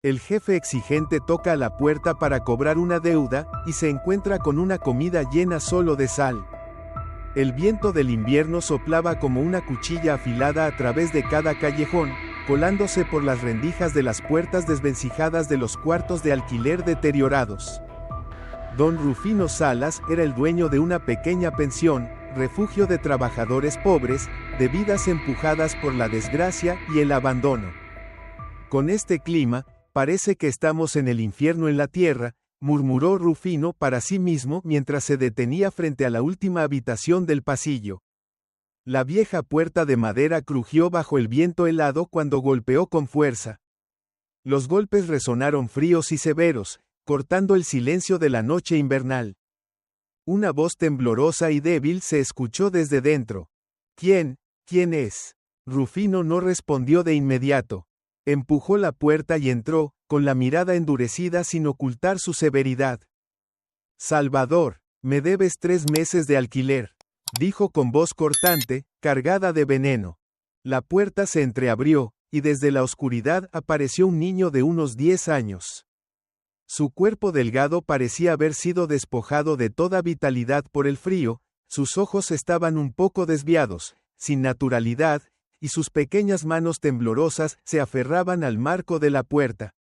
El jefe exigente toca a la puerta para cobrar una deuda, y se encuentra con una comida llena solo de sal. El viento del invierno soplaba como una cuchilla afilada a través de cada callejón, colándose por las rendijas de las puertas desvencijadas de los cuartos de alquiler deteriorados. Don Rufino Salas era el dueño de una pequeña pensión, refugio de trabajadores pobres, de vidas empujadas por la desgracia y el abandono. Con este clima, parece que estamos en el infierno en la tierra, murmuró Rufino para sí mismo mientras se detenía frente a la última habitación del pasillo. La vieja puerta de madera crujió bajo el viento helado cuando golpeó con fuerza. Los golpes resonaron fríos y severos, cortando el silencio de la noche invernal. Una voz temblorosa y débil se escuchó desde dentro. ¿Quién es? Rufino no respondió de inmediato. Empujó la puerta y entró, con la mirada endurecida sin ocultar su severidad. Salvador, me debes 3 meses de alquiler, dijo con voz cortante, cargada de veneno. La puerta se entreabrió, y desde la oscuridad apareció un niño de unos 10 años. Su cuerpo delgado parecía haber sido despojado de toda vitalidad por el frío, sus ojos estaban un poco desviados, sin naturalidad, y sus pequeñas manos temblorosas se aferraban al marco de la puerta.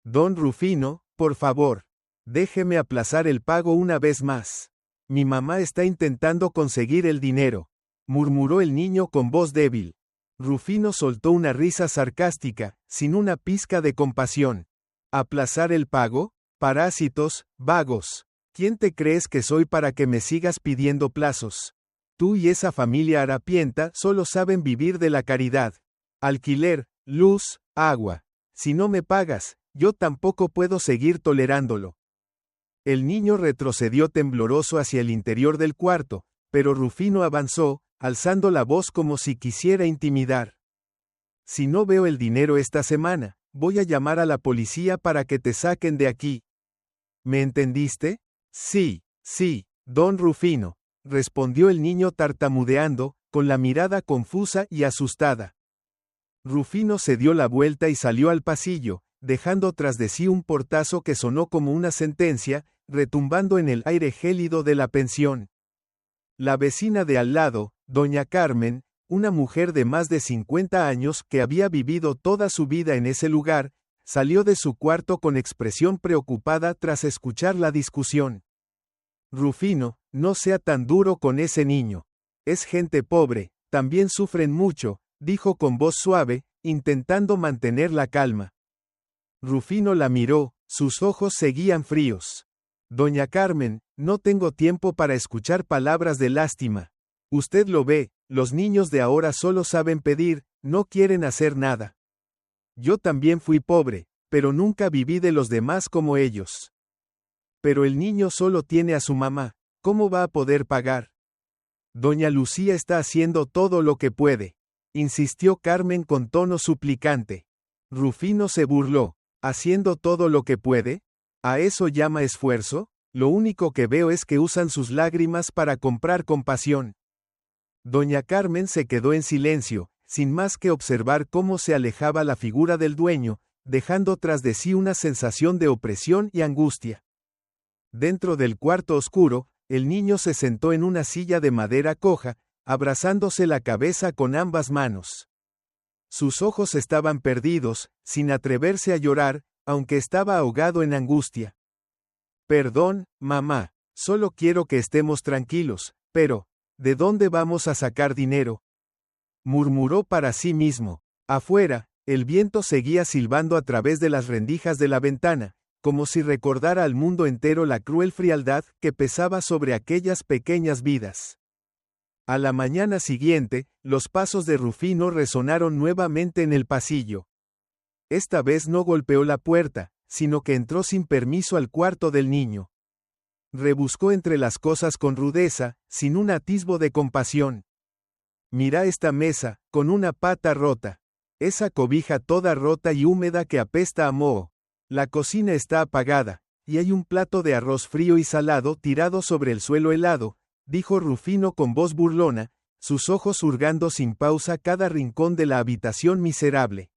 Don Rufino, por favor, déjeme aplazar el pago una vez más. Mi mamá está intentando conseguir el dinero, murmuró el niño con voz débil. Rufino soltó una risa sarcástica, sin una pizca de compasión. ¿Aplazar el pago? Parásitos, vagos. ¿Quién te crees que soy para que me sigas pidiendo plazos? Tú y esa familia harapienta solo saben vivir de la caridad. Alquiler, luz, agua. Si no me pagas, yo tampoco puedo seguir tolerándolo. El niño retrocedió tembloroso hacia el interior del cuarto, pero Rufino avanzó, alzando la voz como si quisiera intimidar. Si no veo el dinero esta semana, voy a llamar a la policía para que te saquen de aquí. ¿Me entendiste? Sí, don Rufino, respondió el niño tartamudeando, con la mirada confusa y asustada. Rufino se dio la vuelta y salió al pasillo, dejando tras de sí un portazo que sonó como una sentencia, retumbando en el aire gélido de la pensión. La vecina de al lado, doña Carmen, una mujer de más de 50 años que había vivido toda su vida en ese lugar, salió de su cuarto con expresión preocupada tras escuchar la discusión. Rufino, no sea tan duro con ese niño. Es gente pobre, también sufren mucho, dijo con voz suave, intentando mantener la calma. Rufino la miró, sus ojos seguían fríos. Doña Carmen, no tengo tiempo para escuchar palabras de lástima. Usted lo ve, los niños de ahora solo saben pedir, no quieren hacer nada. Yo también fui pobre, pero nunca viví de los demás como ellos. Pero el niño solo tiene a su mamá, ¿cómo va a poder pagar? Doña Lucía está haciendo todo lo que puede, insistió Carmen con tono suplicante. Rufino se burló. ¿Haciendo todo lo que puede? ¿A eso llama esfuerzo? Lo único que veo es que usan sus lágrimas para comprar compasión. Doña Carmen se quedó en silencio, sin más que observar cómo se alejaba la figura del dueño, dejando tras de sí una sensación de opresión y angustia. Dentro del cuarto oscuro, el niño se sentó en una silla de madera coja, abrazándose la cabeza con ambas manos. Sus ojos estaban perdidos, sin atreverse a llorar, aunque estaba ahogado en angustia. Perdón, mamá, solo quiero que estemos tranquilos, pero, ¿de dónde vamos a sacar dinero? Murmuró para sí mismo. Afuera, el viento seguía silbando a través de las rendijas de la ventana, como si recordara al mundo entero la cruel frialdad que pesaba sobre aquellas pequeñas vidas. A la mañana siguiente, los pasos de Rufino resonaron nuevamente en el pasillo. Esta vez no golpeó la puerta, sino que entró sin permiso al cuarto del niño. Rebuscó entre las cosas con rudeza, sin un atisbo de compasión. Mira esta mesa, con una pata rota. Esa cobija toda rota y húmeda que apesta a moho. La cocina está apagada, y hay un plato de arroz frío y salado tirado sobre el suelo helado, dijo Rufino con voz burlona, sus ojos hurgando sin pausa cada rincón de la habitación miserable.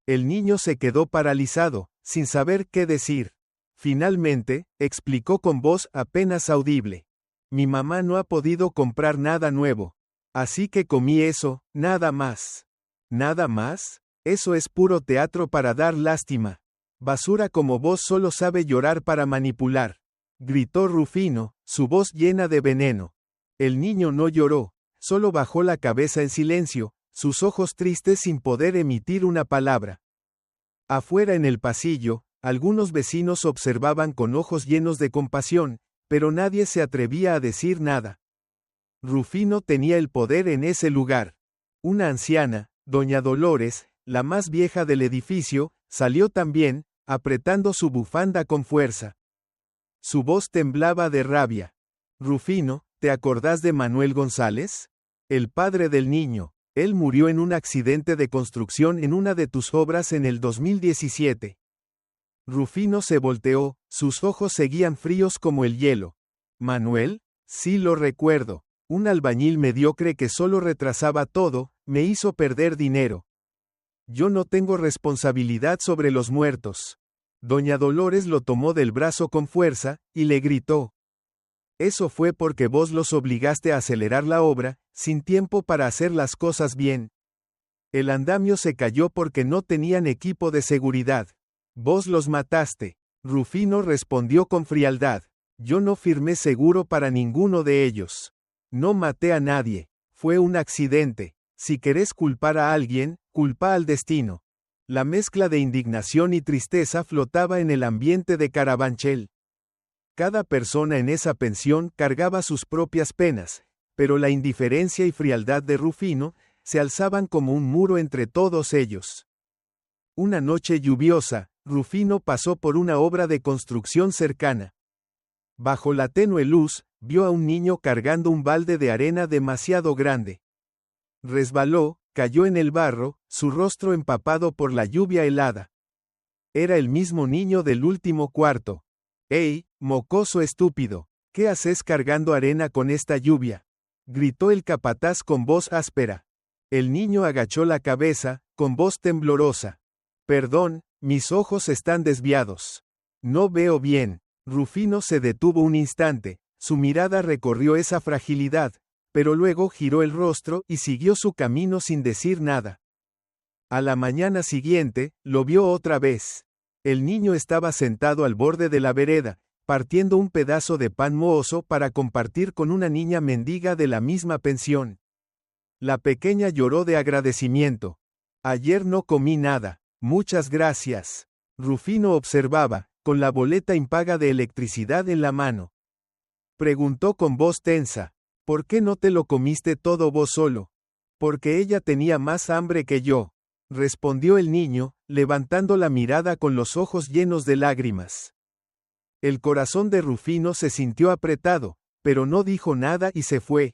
El niño se quedó paralizado, sin saber qué decir. Finalmente, explicó con voz apenas audible. Mi mamá no ha podido comprar nada nuevo. Así que comí eso, nada más. ¿Nada más? Eso es puro teatro para dar lástima. Basura como vos solo sabe llorar para manipular. Gritó Rufino, su voz llena de veneno. El niño no lloró, solo bajó la cabeza en silencio, sus ojos tristes sin poder emitir una palabra. Afuera en el pasillo, algunos vecinos observaban con ojos llenos de compasión, pero nadie se atrevía a decir nada. Rufino tenía el poder en ese lugar. Una anciana, doña Dolores, la más vieja del edificio, salió también, apretando su bufanda con fuerza. Su voz temblaba de rabia. Rufino, ¿te acordás de Manuel González? El padre del niño. Él murió en un accidente de construcción en una de tus obras en el 2017. Rufino se volteó, sus ojos seguían fríos como el hielo. ¿Manuel? Sí lo recuerdo. Un albañil mediocre que solo retrasaba todo, me hizo perder dinero. Yo no tengo responsabilidad sobre los muertos. Doña Dolores lo tomó del brazo con fuerza, y le gritó. Eso fue porque vos los obligaste a acelerar la obra, sin tiempo para hacer las cosas bien. El andamio se cayó porque no tenían equipo de seguridad. Vos los mataste. Rufino respondió con frialdad. Yo no firmé seguro para ninguno de ellos. No maté a nadie. Fue un accidente. Si querés culpar a alguien, culpa al destino. La mezcla de indignación y tristeza flotaba en el ambiente de Carabanchel. Cada persona en esa pensión cargaba sus propias penas, pero la indiferencia y frialdad de Rufino se alzaban como un muro entre todos ellos. Una noche lluviosa, Rufino pasó por una obra de construcción cercana. Bajo la tenue luz, vio a un niño cargando un balde de arena demasiado grande. Resbaló, cayó en el barro, su rostro empapado por la lluvia helada. Era el mismo niño del último cuarto. ¡Ey, mocoso estúpido! ¿Qué haces cargando arena con esta lluvia? Gritó el capataz con voz áspera. El niño agachó la cabeza, con voz temblorosa. Perdón, mis ojos están desviados. No veo bien. Rufino se detuvo un instante, su mirada recorrió esa fragilidad, pero luego giró el rostro y siguió su camino sin decir nada. A la mañana siguiente, lo vio otra vez. El niño estaba sentado al borde de la vereda, partiendo un pedazo de pan mohoso para compartir con una niña mendiga de la misma pensión. La pequeña lloró de agradecimiento. Ayer no comí nada, muchas gracias. Rufino observaba, con la boleta impaga de electricidad en la mano. Preguntó con voz tensa, ¿por qué no te lo comiste todo vos solo? Porque ella tenía más hambre que yo, respondió el niño, levantando la mirada con los ojos llenos de lágrimas. El corazón de Rufino se sintió apretado, pero no dijo nada y se fue.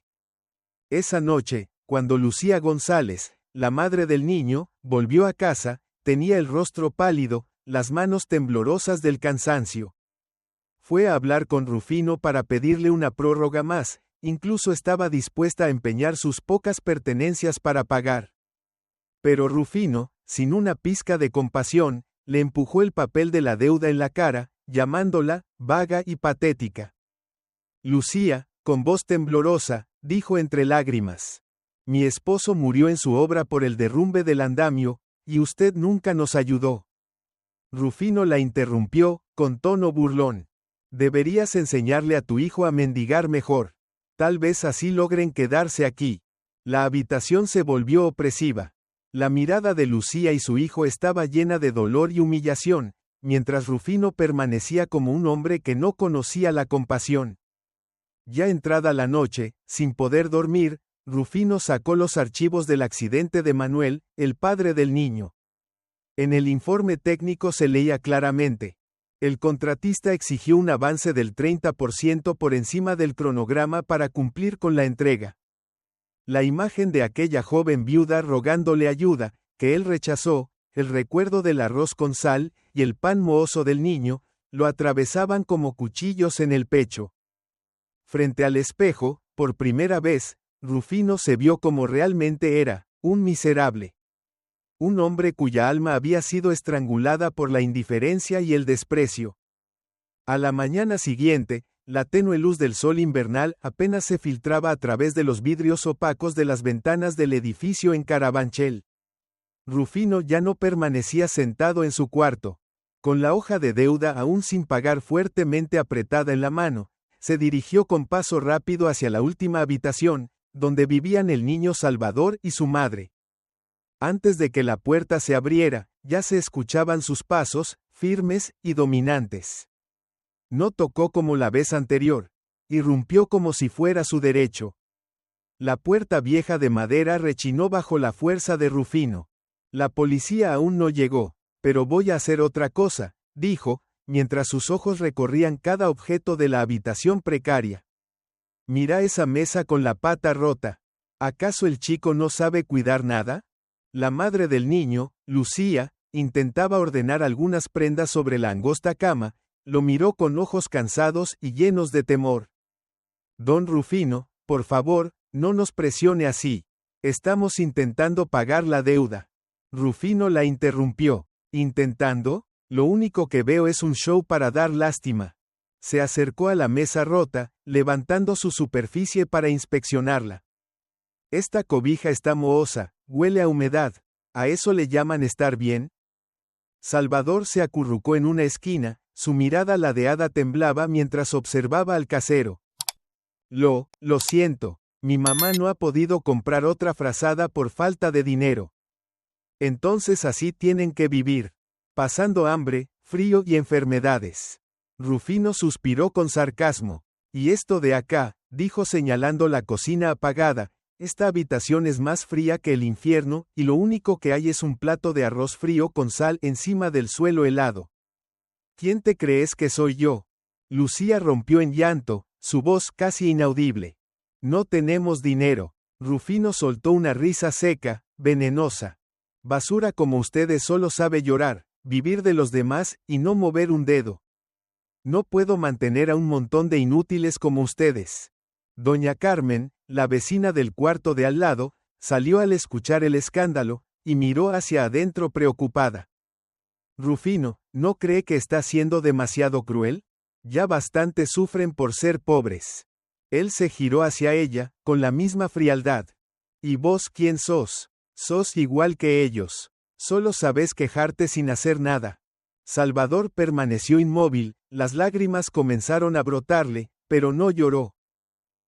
Esa noche, cuando Lucía González, la madre del niño, volvió a casa, tenía el rostro pálido, las manos temblorosas del cansancio. Fue a hablar con Rufino para pedirle una prórroga más, incluso estaba dispuesta a empeñar sus pocas pertenencias para pagar. Pero Rufino, sin una pizca de compasión, le empujó el papel de la deuda en la cara, llamándola vaga y patética. Lucía, con voz temblorosa, dijo entre lágrimas. Mi esposo murió en su obra por el derrumbe del andamio, y usted nunca nos ayudó. Rufino la interrumpió, con tono burlón. Deberías enseñarle a tu hijo a mendigar mejor. Tal vez así logren quedarse aquí. La habitación se volvió opresiva. La mirada de Lucía y su hijo estaba llena de dolor y humillación, mientras Rufino permanecía como un hombre que no conocía la compasión. Ya entrada la noche, sin poder dormir, Rufino sacó los archivos del accidente de Manuel, el padre del niño. En el informe técnico se leía claramente. El contratista exigió un avance del 30% por encima del cronograma para cumplir con la entrega. La imagen de aquella joven viuda rogándole ayuda, que él rechazó, el recuerdo del arroz con sal, y el pan mohoso del niño, lo atravesaban como cuchillos en el pecho. Frente al espejo, por primera vez, Rufino se vio como realmente era, un miserable. Un hombre cuya alma había sido estrangulada por la indiferencia y el desprecio. A la mañana siguiente, la tenue luz del sol invernal apenas se filtraba a través de los vidrios opacos de las ventanas del edificio en Carabanchel. Rufino ya no permanecía sentado en su cuarto. Con la hoja de deuda aún sin pagar fuertemente apretada en la mano, se dirigió con paso rápido hacia la última habitación, donde vivían el niño Salvador y su madre. Antes de que la puerta se abriera, ya se escuchaban sus pasos, firmes y dominantes. No tocó como la vez anterior, irrumpió como si fuera su derecho. La puerta vieja de madera rechinó bajo la fuerza de Rufino. La policía aún no llegó, pero voy a hacer otra cosa, dijo, mientras sus ojos recorrían cada objeto de la habitación precaria. Mira esa mesa con la pata rota. ¿Acaso el chico no sabe cuidar nada? La madre del niño, Lucía, intentaba ordenar algunas prendas sobre la angosta cama, lo miró con ojos cansados y llenos de temor. Don Rufino, por favor, no nos presione así. Estamos intentando pagar la deuda. Rufino la interrumpió. ¿Intentando? Lo único que veo es un show para dar lástima. Se acercó a la mesa rota, levantando su superficie para inspeccionarla. Esta cobija está mohosa, huele a humedad. ¿A eso le llaman estar bien? Salvador se acurrucó en una esquina, su mirada ladeada temblaba mientras observaba al casero. Lo siento, mi mamá no ha podido comprar otra frazada por falta de dinero. Entonces así tienen que vivir, pasando hambre, frío y enfermedades. Rufino suspiró con sarcasmo. Y esto de acá, dijo señalando la cocina apagada, esta habitación es más fría que el infierno, y lo único que hay es un plato de arroz frío con sal encima del suelo helado. ¿Quién te crees que soy yo? Lucía rompió en llanto, su voz casi inaudible. No tenemos dinero. Rufino soltó una risa seca, venenosa. Basura como ustedes solo sabe llorar, vivir de los demás y no mover un dedo. No puedo mantener a un montón de inútiles como ustedes. Doña Carmen, la vecina del cuarto de al lado, salió al escuchar el escándalo, y miró hacia adentro preocupada. Rufino, ¿no cree que está siendo demasiado cruel? Ya bastante sufren por ser pobres. Él se giró hacia ella, con la misma frialdad. ¿Y vos quién sos? Sos igual que ellos. Solo sabés quejarte sin hacer nada. Salvador permaneció inmóvil, las lágrimas comenzaron a brotarle, pero no lloró.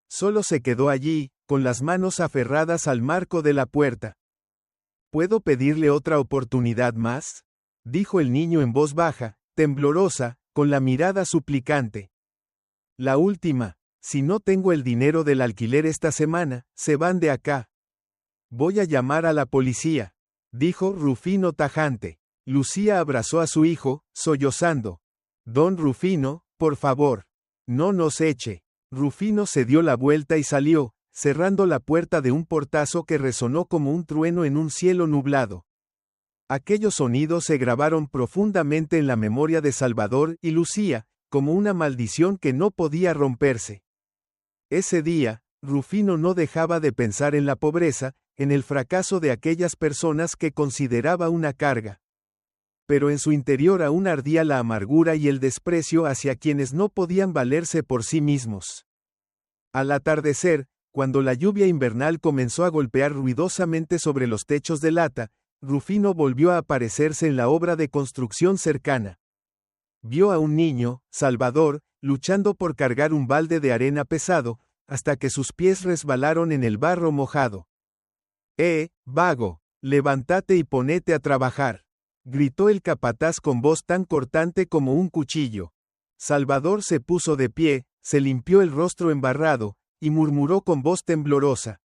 Solo se quedó allí, con las manos aferradas al marco de la puerta. ¿Puedo pedirle otra oportunidad más?, dijo el niño en voz baja, temblorosa, con la mirada suplicante. La última. Si no tengo el dinero del alquiler esta semana, se van de acá. Voy a llamar a la policía, dijo Rufino tajante. Lucía abrazó a su hijo, sollozando. Don Rufino, por favor, no nos eche. Rufino se dio la vuelta y salió, cerrando la puerta de un portazo que resonó como un trueno en un cielo nublado. Aquellos sonidos se grabaron profundamente en la memoria de Salvador y Lucía, como una maldición que no podía romperse. Ese día, Rufino no dejaba de pensar en la pobreza, en el fracaso de aquellas personas que consideraba una carga. Pero en su interior aún ardía la amargura y el desprecio hacia quienes no podían valerse por sí mismos. Al atardecer, cuando la lluvia invernal comenzó a golpear ruidosamente sobre los techos de lata, Rufino volvió a aparecerse en la obra de construcción cercana. Vio a un niño, Salvador, luchando por cargar un balde de arena pesado, hasta que sus pies resbalaron en el barro mojado. Vago, levántate y ponete a trabajar, gritó el capataz con voz tan cortante como un cuchillo. Salvador se puso de pie, se limpió el rostro embarrado, y murmuró con voz temblorosa.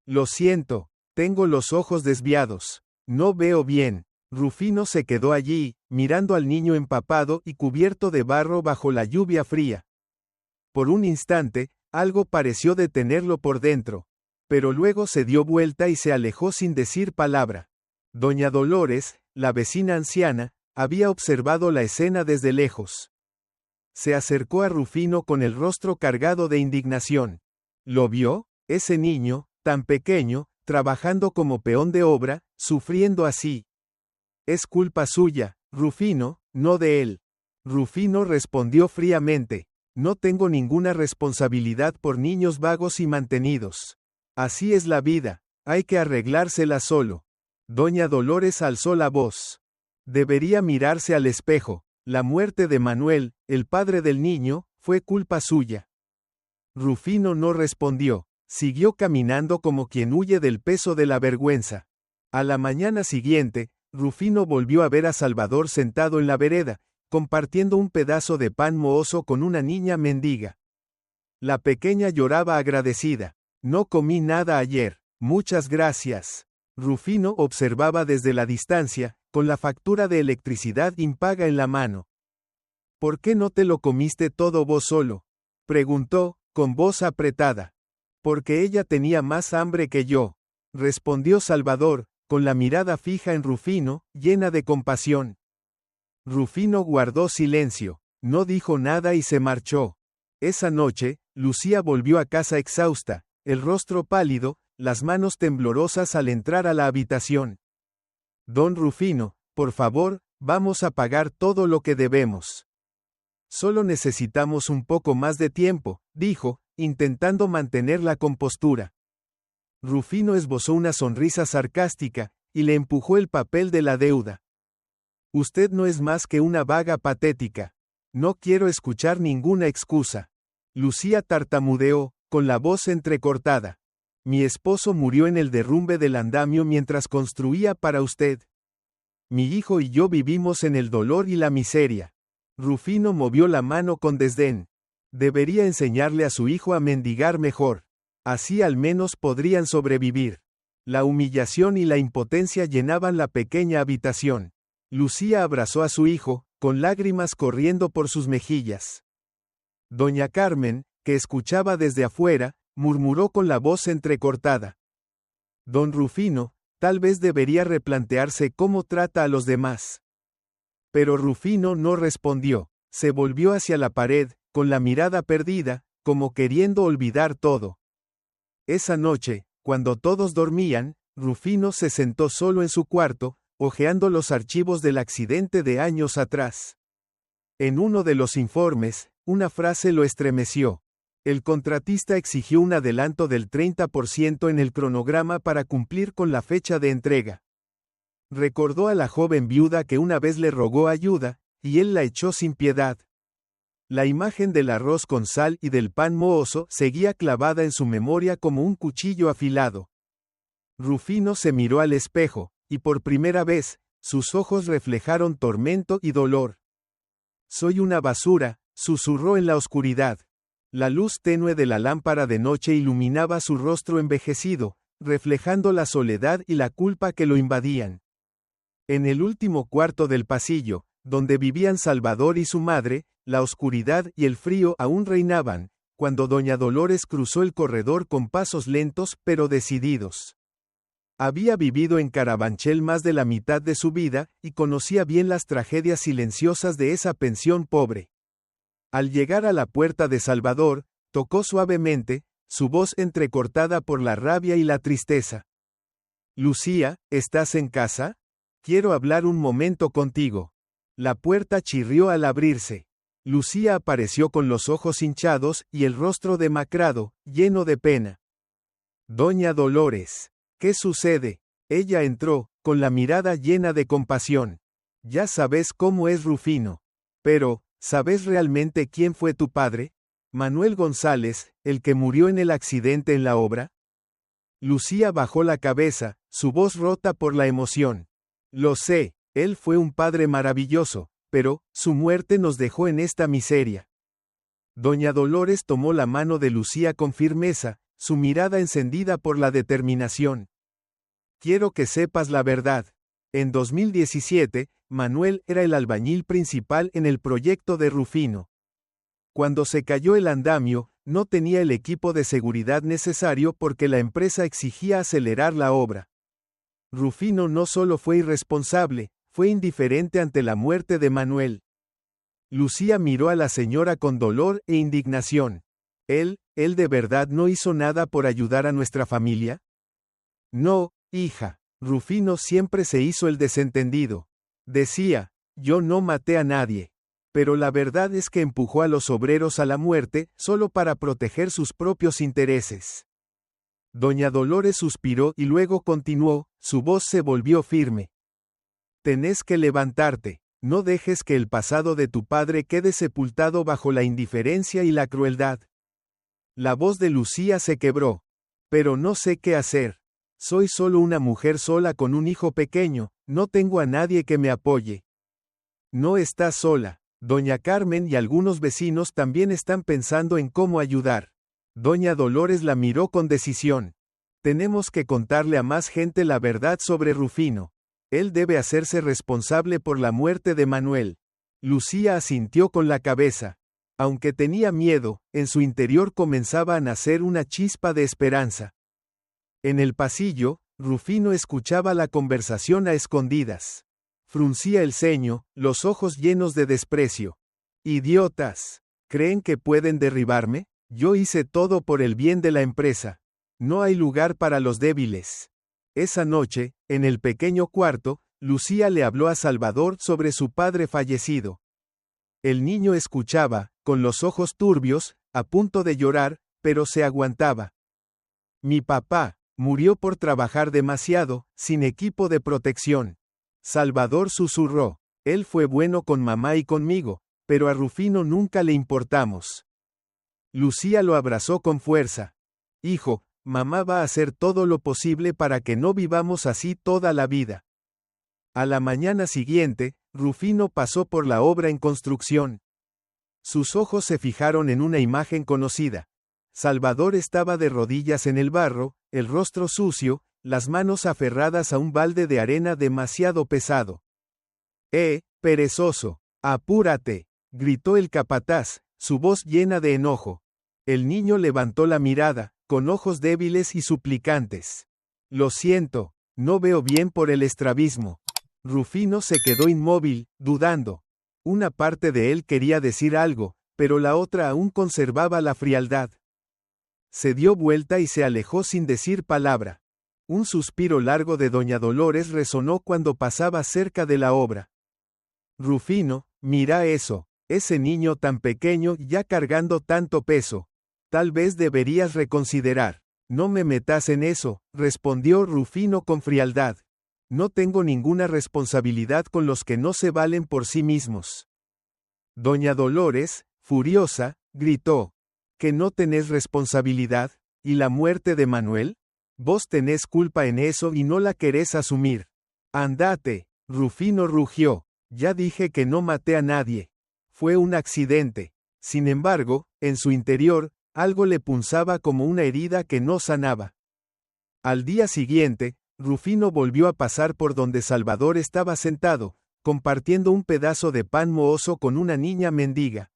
Lo siento, tengo los ojos desviados, no veo bien. Rufino se quedó allí, mirando al niño empapado y cubierto de barro bajo la lluvia fría. Por un instante, algo pareció detenerlo por dentro, pero luego se dio vuelta y se alejó sin decir palabra. Doña Dolores, la vecina anciana, había observado la escena desde lejos. Se acercó a Rufino con el rostro cargado de indignación. ¿Lo vio? Ese niño, tan pequeño, trabajando como peón de obra, sufriendo así. Es culpa suya, Rufino, no de él. Rufino respondió fríamente. No tengo ninguna responsabilidad por niños vagos y mantenidos. Así es la vida, hay que arreglársela solo. Doña Dolores alzó la voz. Debería mirarse al espejo. La muerte de Manuel, el padre del niño, fue culpa suya. Rufino no respondió. Siguió caminando como quien huye del peso de la vergüenza. A la mañana siguiente, Rufino volvió a ver a Salvador sentado en la vereda, compartiendo un pedazo de pan mohoso con una niña mendiga. La pequeña lloraba agradecida. No comí nada ayer, muchas gracias. Rufino observaba desde la distancia, con la factura de electricidad impaga en la mano. ¿Por qué no te lo comiste todo vos solo? Preguntó, con voz apretada. Porque ella tenía más hambre que yo, respondió Salvador, con la mirada fija en Rufino, llena de compasión. Rufino guardó silencio, no dijo nada y se marchó. Esa noche, Lucía volvió a casa exhausta, el rostro pálido, las manos temblorosas al entrar a la habitación. Don Rufino, por favor, vamos a pagar todo lo que debemos. Solo necesitamos un poco más de tiempo, dijo, intentando mantener la compostura. Rufino esbozó una sonrisa sarcástica, y le empujó el papel de la deuda. Usted no es más que una vaga patética. No quiero escuchar ninguna excusa. Lucía tartamudeó, con la voz entrecortada. Mi esposo murió en el derrumbe del andamio mientras construía para usted. Mi hijo y yo vivimos en el dolor y la miseria. Rufino movió la mano con desdén. Debería enseñarle a su hijo a mendigar mejor. Así al menos podrían sobrevivir. La humillación y la impotencia llenaban la pequeña habitación. Lucía abrazó a su hijo, con lágrimas corriendo por sus mejillas. Doña Carmen, que escuchaba desde afuera, murmuró con la voz entrecortada. Don Rufino, tal vez debería replantearse cómo trata a los demás. Pero Rufino no respondió, se volvió hacia la pared, con la mirada perdida, como queriendo olvidar todo. Esa noche, cuando todos dormían, Rufino se sentó solo en su cuarto, hojeando los archivos del accidente de años atrás. En uno de los informes, una frase lo estremeció. El contratista exigió un adelanto del 30% en el cronograma para cumplir con la fecha de entrega. Recordó a la joven viuda que una vez le rogó ayuda, y él la echó sin piedad. La imagen del arroz con sal y del pan mohoso seguía clavada en su memoria como un cuchillo afilado. Rufino se miró al espejo, y por primera vez, sus ojos reflejaron tormento y dolor. Soy una basura, susurró en la oscuridad. La luz tenue de la lámpara de noche iluminaba su rostro envejecido, reflejando la soledad y la culpa que lo invadían. En el último cuarto del pasillo, donde vivían Salvador y su madre, la oscuridad y el frío aún reinaban, cuando doña Dolores cruzó el corredor con pasos lentos pero decididos. Había vivido en Carabanchel más de la mitad de su vida, y conocía bien las tragedias silenciosas de esa pensión pobre. Al llegar a la puerta de Salvador, tocó suavemente, su voz entrecortada por la rabia y la tristeza. Lucía, ¿estás en casa? Quiero hablar un momento contigo. La puerta chirrió al abrirse. Lucía apareció con los ojos hinchados y el rostro demacrado, lleno de pena. Doña Dolores, ¿qué sucede? Ella entró, con la mirada llena de compasión. Ya sabes cómo es Rufino. Pero, ¿sabes realmente quién fue tu padre? Manuel González, el que murió en el accidente en la obra. Lucía bajó la cabeza, su voz rota por la emoción. Lo sé, él fue un padre maravilloso, pero, su muerte nos dejó en esta miseria. Doña Dolores tomó la mano de Lucía con firmeza, su mirada encendida por la determinación. Quiero que sepas la verdad. En 2017, Manuel era el albañil principal en el proyecto de Rufino. Cuando se cayó el andamio, no tenía el equipo de seguridad necesario porque la empresa exigía acelerar la obra. Rufino no solo fue irresponsable, fue indiferente ante la muerte de Manuel. Lucía miró a la señora con dolor e indignación. ¿Él de verdad no hizo nada por ayudar a nuestra familia? No, hija. Rufino siempre se hizo el desentendido. Decía, yo no maté a nadie. Pero la verdad es que empujó a los obreros a la muerte, solo para proteger sus propios intereses. Doña Dolores suspiró y luego continuó, su voz se volvió firme. Tenés que levantarte, no dejes que el pasado de tu padre quede sepultado bajo la indiferencia y la crueldad. La voz de Lucía se quebró. Pero no sé qué hacer. Soy solo una mujer sola con un hijo pequeño, no tengo a nadie que me apoye. No estás sola. Doña Carmen y algunos vecinos también están pensando en cómo ayudar. Doña Dolores la miró con decisión. Tenemos que contarle a más gente la verdad sobre Rufino. Él debe hacerse responsable por la muerte de Manuel. Lucía asintió con la cabeza. Aunque tenía miedo, en su interior comenzaba a nacer una chispa de esperanza. En el pasillo, Rufino escuchaba la conversación a escondidas. Fruncía el ceño, los ojos llenos de desprecio. Idiotas. ¿Creen que pueden derribarme? Yo hice todo por el bien de la empresa. No hay lugar para los débiles. Esa noche, en el pequeño cuarto, Lucía le habló a Salvador sobre su padre fallecido. El niño escuchaba, con los ojos turbios, a punto de llorar, pero se aguantaba. Mi papá murió por trabajar demasiado, sin equipo de protección. Salvador susurró. Él fue bueno con mamá y conmigo, pero a Rufino nunca le importamos. Lucía lo abrazó con fuerza. Hijo, mamá va a hacer todo lo posible para que no vivamos así toda la vida. A la mañana siguiente, Rufino pasó por la obra en construcción. Sus ojos se fijaron en una imagen conocida. Salvador estaba de rodillas en el barro, el rostro sucio, las manos aferradas a un balde de arena demasiado pesado. Perezoso, apúrate, gritó el capataz, su voz llena de enojo. El niño levantó la mirada, con ojos débiles y suplicantes. Lo siento, no veo bien por el estrabismo. Rufino se quedó inmóvil, dudando. Una parte de él quería decir algo, pero la otra aún conservaba la frialdad. Se dio vuelta y se alejó sin decir palabra. Un suspiro largo de Doña Dolores resonó cuando pasaba cerca de la obra. Rufino, mira eso, ese niño tan pequeño ya cargando tanto peso. Tal vez deberías reconsiderar. No me metas en eso, respondió Rufino con frialdad. No tengo ninguna responsabilidad con los que no se valen por sí mismos. Doña Dolores, furiosa, gritó. ¿Que no tenés responsabilidad? ¿Y la muerte de Manuel? Vos tenés culpa en eso y no la querés asumir. Andate, Rufino rugió. Ya dije que no maté a nadie. Fue un accidente. Sin embargo, en su interior, algo le punzaba como una herida que no sanaba. Al día siguiente, Rufino volvió a pasar por donde Salvador estaba sentado, compartiendo un pedazo de pan mohoso con una niña mendiga.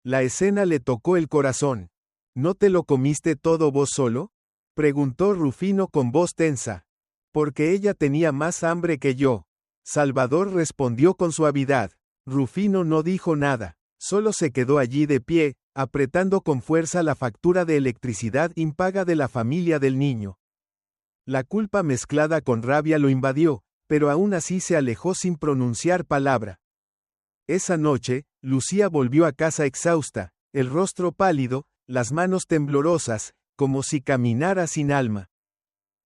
La escena le tocó el corazón. ¿No te lo comiste todo vos solo? Preguntó Rufino con voz tensa. Porque ella tenía más hambre que yo. Salvador respondió con suavidad. Rufino no dijo nada, solo se quedó allí de pie, apretando con fuerza la factura de electricidad impaga de la familia del niño. La culpa mezclada con rabia lo invadió, pero aún así se alejó sin pronunciar palabra. Esa noche, Lucía volvió a casa exhausta, el rostro pálido, las manos temblorosas, como si caminara sin alma.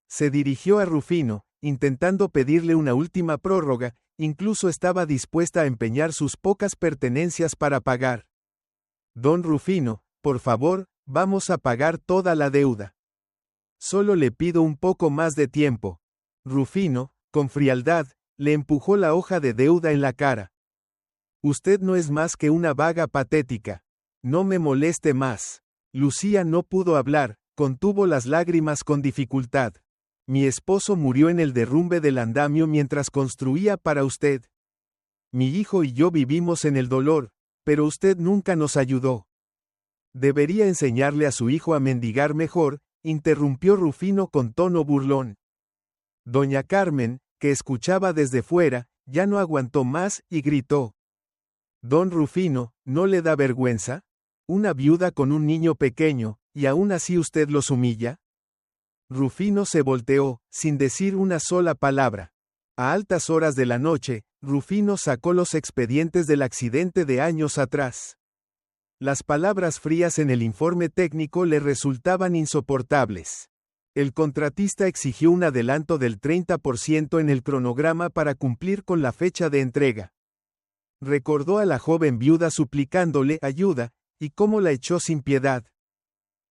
Se dirigió a Rufino, intentando pedirle una última prórroga, incluso estaba dispuesta a empeñar sus pocas pertenencias para pagar. Don Rufino, por favor, vamos a pagar toda la deuda. Solo le pido un poco más de tiempo. Rufino, con frialdad, le empujó la hoja de deuda en la cara. Usted no es más que una vaga patética. No me moleste más. Lucía no pudo hablar, contuvo las lágrimas con dificultad. Mi esposo murió en el derrumbe del andamio mientras construía para usted. Mi hijo y yo vivimos en el dolor, pero usted nunca nos ayudó. Debería enseñarle a su hijo a mendigar mejor, interrumpió Rufino con tono burlón. Doña Carmen, que escuchaba desde fuera, ya no aguantó más y gritó. Don Rufino, ¿no le da vergüenza? Una viuda con un niño pequeño, y aún así usted los humilla. Rufino se volteó, sin decir una sola palabra. A altas horas de la noche, Rufino sacó los expedientes del accidente de años atrás. Las palabras frías en el informe técnico le resultaban insoportables. El contratista exigió un adelanto del 30% en el cronograma para cumplir con la fecha de entrega. Recordó a la joven viuda suplicándole ayuda, y cómo la echó sin piedad.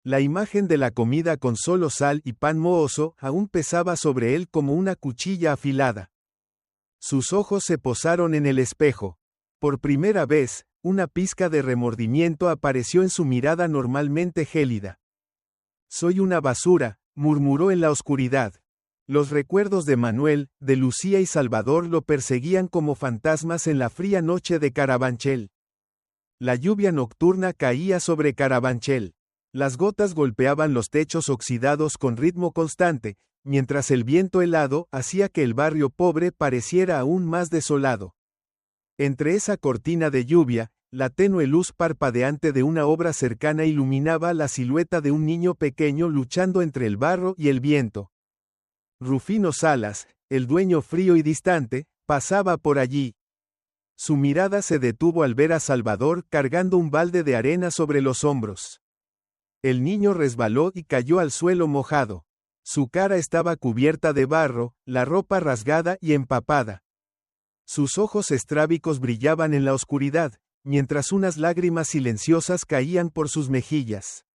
La imagen de la comida con solo sal y pan mohoso aún pesaba sobre él como una cuchilla afilada. Sus ojos se posaron en el espejo. Por primera vez, una pizca de remordimiento apareció en su mirada normalmente gélida. «Soy una basura», murmuró en la oscuridad. Los recuerdos de Manuel, de Lucía y Salvador lo perseguían como fantasmas en la fría noche de Carabanchel. La lluvia nocturna caía sobre Carabanchel. Las gotas golpeaban los techos oxidados con ritmo constante, mientras el viento helado hacía que el barrio pobre pareciera aún más desolado. Entre esa cortina de lluvia, la tenue luz parpadeante de una obra cercana iluminaba la silueta de un niño pequeño luchando entre el barro y el viento. Rufino Salas, el dueño frío y distante, pasaba por allí. Su mirada se detuvo al ver a Salvador cargando un balde de arena sobre los hombros. El niño resbaló y cayó al suelo mojado. Su cara estaba cubierta de barro, la ropa rasgada y empapada. Sus ojos estrábicos brillaban en la oscuridad, mientras unas lágrimas silenciosas caían por sus mejillas.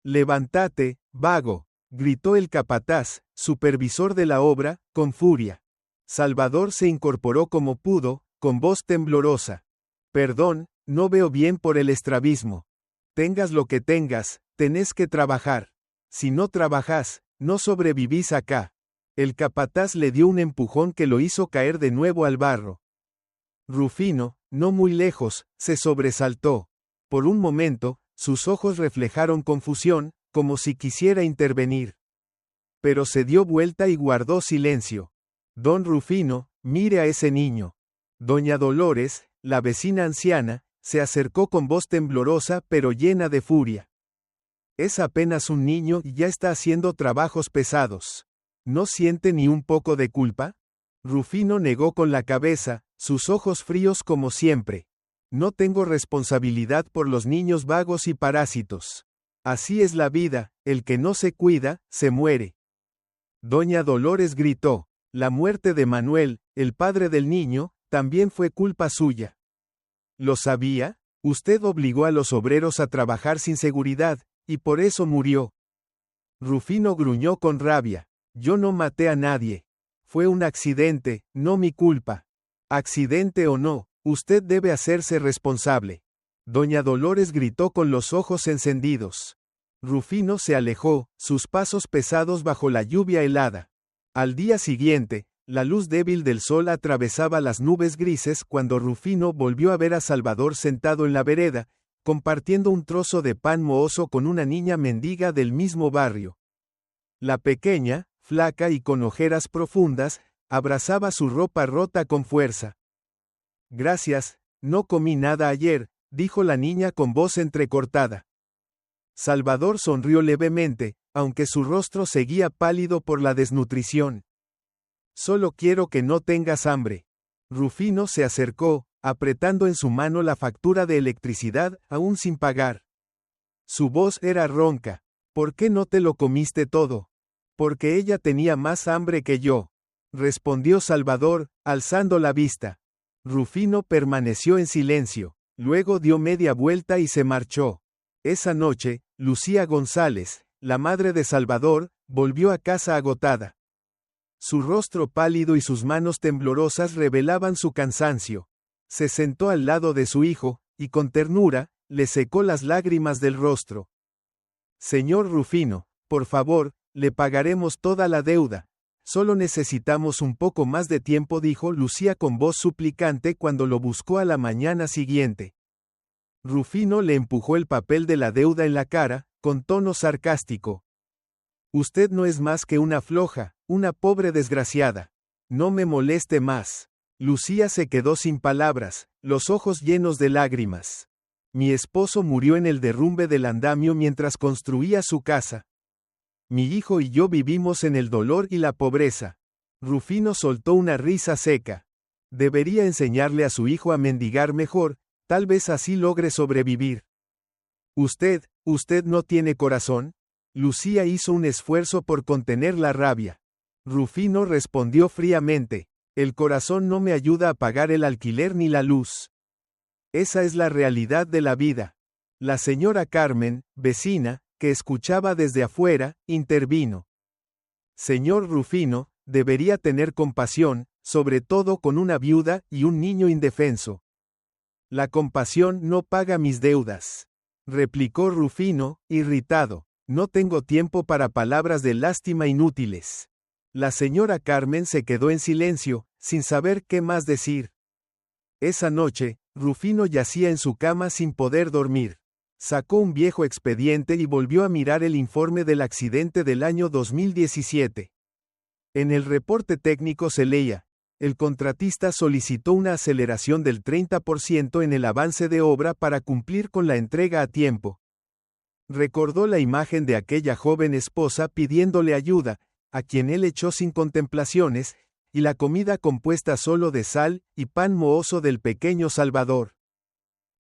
«Levántate, vago», gritó el capataz, supervisor de la obra, con furia. Salvador se incorporó como pudo, con voz temblorosa. «Perdón, no veo bien por el estrabismo. Tengas lo que tengas, tenés que trabajar. Si no trabajas, no sobrevivís acá». El capataz le dio un empujón que lo hizo caer de nuevo al barro. Rufino, no muy lejos, se sobresaltó. Por un momento, sus ojos reflejaron confusión, como si quisiera intervenir. Pero se dio vuelta y guardó silencio. «Don Rufino, mire a ese niño». Doña Dolores, la vecina anciana, se acercó con voz temblorosa pero llena de furia. «Es apenas un niño y ya está haciendo trabajos pesados. ¿No siente ni un poco de culpa?». Rufino negó con la cabeza, sus ojos fríos como siempre. «No tengo responsabilidad por los niños vagos y parásitos. Así es la vida, el que no se cuida, se muere». Doña Dolores gritó. «La muerte de Manuel, el padre del niño, también fue culpa suya». «¿Lo sabía? Usted obligó a los obreros a trabajar sin seguridad, y por eso murió». Rufino gruñó con rabia. «Yo no maté a nadie. Fue un accidente, no mi culpa. Accidente o no, usted debe hacerse responsable». Doña Dolores gritó con los ojos encendidos. Rufino se alejó, sus pasos pesados bajo la lluvia helada. Al día siguiente, la luz débil del sol atravesaba las nubes grises cuando Rufino volvió a ver a Salvador sentado en la vereda, compartiendo un trozo de pan mohoso con una niña mendiga del mismo barrio. La pequeña, flaca y con ojeras profundas, abrazaba su ropa rota con fuerza. «Gracias, no comí nada ayer», dijo la niña con voz entrecortada. Salvador sonrió levemente, aunque su rostro seguía pálido por la desnutrición. «Solo quiero que no tengas hambre». Rufino se acercó, apretando en su mano la factura de electricidad, aún sin pagar. Su voz era ronca. «¿Por qué no te lo comiste todo?». «Porque ella tenía más hambre que yo», respondió Salvador, alzando la vista. Rufino permaneció en silencio, luego dio media vuelta y se marchó. Esa noche, Lucía González, la madre de Salvador, volvió a casa agotada. Su rostro pálido y sus manos temblorosas revelaban su cansancio. Se sentó al lado de su hijo, y con ternura, le secó las lágrimas del rostro. «Señor Rufino, por favor, le pagaremos toda la deuda. Solo necesitamos un poco más de tiempo», dijo Lucía con voz suplicante cuando lo buscó a la mañana siguiente. Rufino le empujó el papel de la deuda en la cara, con tono sarcástico. «Usted no es más que una floja, una pobre desgraciada. No me moleste más». Lucía se quedó sin palabras, los ojos llenos de lágrimas. «Mi esposo murió en el derrumbe del andamio mientras construía su casa. Mi hijo y yo vivimos en el dolor y la pobreza. Rufino soltó una risa seca. Debería enseñarle a su hijo a mendigar mejor, tal vez así logre sobrevivir. ¿Usted no tiene corazón? Lucía hizo un esfuerzo por contener la rabia. Rufino respondió fríamente, el corazón no me ayuda a pagar el alquiler ni la luz. Esa es la realidad de la vida. La señora Carmen, vecina, que escuchaba desde afuera, intervino. Señor Rufino, debería tener compasión, sobre todo con una viuda y un niño indefenso. La compasión no paga mis deudas, replicó Rufino, irritado. No tengo tiempo para palabras de lástima inútiles. La señora Carmen se quedó en silencio, sin saber qué más decir. Esa noche, Rufino yacía en su cama sin poder dormir. Sacó un viejo expediente y volvió a mirar el informe del accidente del año 2017. En el reporte técnico se leía, el contratista solicitó una aceleración del 30% en el avance de obra para cumplir con la entrega a tiempo. Recordó la imagen de aquella joven esposa pidiéndole ayuda, a quien él echó sin contemplaciones, y la comida compuesta solo de sal y pan mohoso del pequeño Salvador.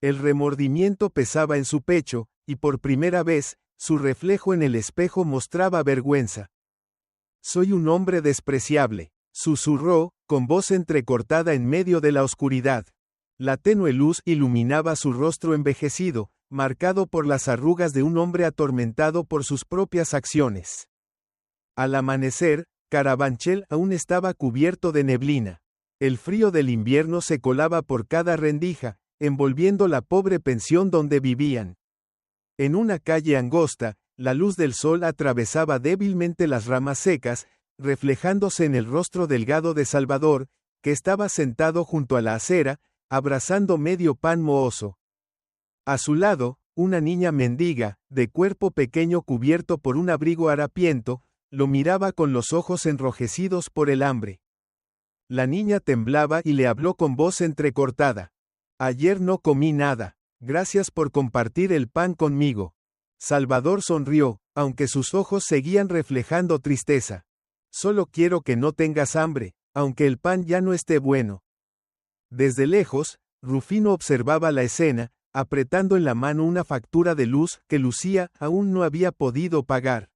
El remordimiento pesaba en su pecho, y por primera vez, su reflejo en el espejo mostraba vergüenza. Soy un hombre despreciable, susurró, con voz entrecortada en medio de la oscuridad. La tenue luz iluminaba su rostro envejecido, marcado por las arrugas de un hombre atormentado por sus propias acciones. Al amanecer, Carabanchel aún estaba cubierto de neblina. El frío del invierno se colaba por cada rendija, envolviendo la pobre pensión donde vivían. En una calle angosta, la luz del sol atravesaba débilmente las ramas secas, reflejándose en el rostro delgado de Salvador, que estaba sentado junto a la acera, abrazando medio pan mohoso. A su lado, una niña mendiga, de cuerpo pequeño cubierto por un abrigo harapiento, lo miraba con los ojos enrojecidos por el hambre. La niña temblaba y le habló con voz entrecortada. Ayer no comí nada, gracias por compartir el pan conmigo. Salvador sonrió, aunque sus ojos seguían reflejando tristeza. Solo quiero que no tengas hambre, aunque el pan ya no esté bueno. Desde lejos, Rufino observaba la escena, apretando en la mano una factura de luz que Lucía aún no había podido pagar.